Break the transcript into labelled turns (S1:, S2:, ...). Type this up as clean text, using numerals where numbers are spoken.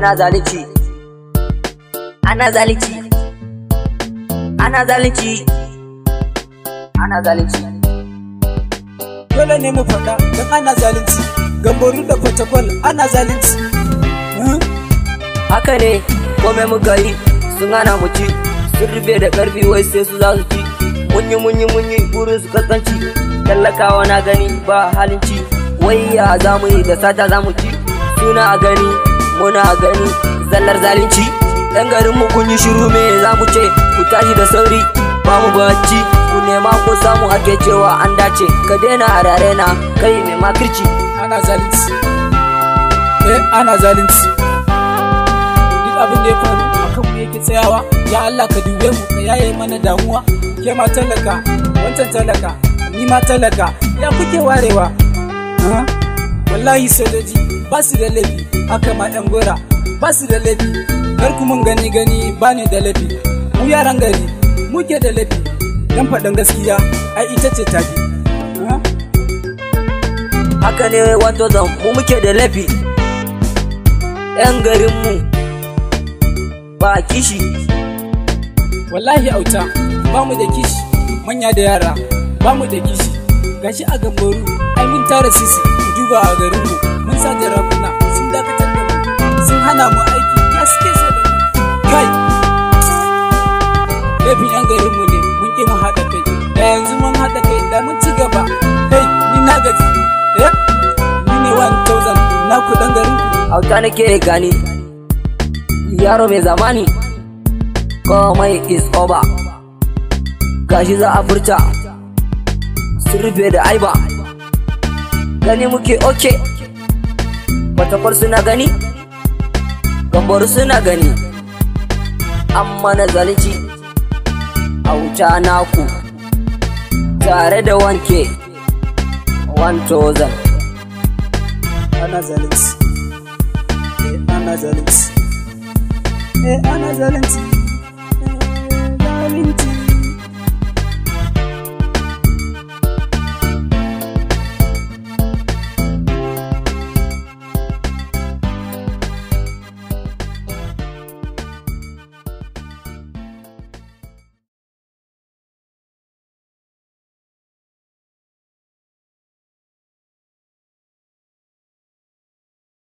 S1: ana zalunci, ana zalunci, ana zalunci, ana zalunci.
S2: Dole ne mu faɗa don ana zalunci, Gamboru da Fatakwal ana zalunci.
S1: Haka ne, kome muka yi sun hana mu ci, sun rufe da ƙarfi wai sai su za su ci. Munyi burin su kaskanci, tallakawa na gani ba halin ci. Wai ya za mu yi da sata za mu ci, suna a gani muna a gani zallar zalunci. Ɗan garin mu kun yi shiru me za mu ce, ku tashi da sauri ba mu bacci, ku nema ko samu ake cewa an dace. Ka daina a rare na kai mai makirci.
S2: Ana zalunci, ana zalunci. Duk abin da ya faru akan mu yake tsayawa. Ya Allah ka dube mu, ka yaye mana damuwa. Ke ma talaka, wancan talaka, ni ma talaka, ya kuke warewa? Wallahi sojoji ba su da laifi, haka ma ɗan gora ba su da laifi. Kar ku mun gani ba ni da laifi. Mu yaran gari muke da laifi, dan faɗin gaskiya ai ita ce tafi.
S1: Haka ne wato zan mu muke da laifi. Yan garin mu ba kishi.
S2: Wallahi auta ba mu da kishi, manya da yara ba mu da kishi. Gashi a Gamboru ai mun tara sisi, ku duba a garin mu mun sa jarabuna sun dakatar da mu, sun hana mu aiki, ya suke so da mu. Kai laifin yan garin mu ne, mun ki mu haɗa kai. Da yanzu mun haɗa kai da mun ci gaba. Kai ni na gaji, ni ne 1000 na ku ɗan garin ku.
S1: Auta nake gani yaro mai zamani, komai is over. Gashi za a furta sun rufe da aiba, gani muke oke. Fatakwal suna gani, Gamboru suna gani, amma na zalunci. Auta naku tare da wanke 1000.
S2: Ana zalunci, ana zalunci, ana zalunci.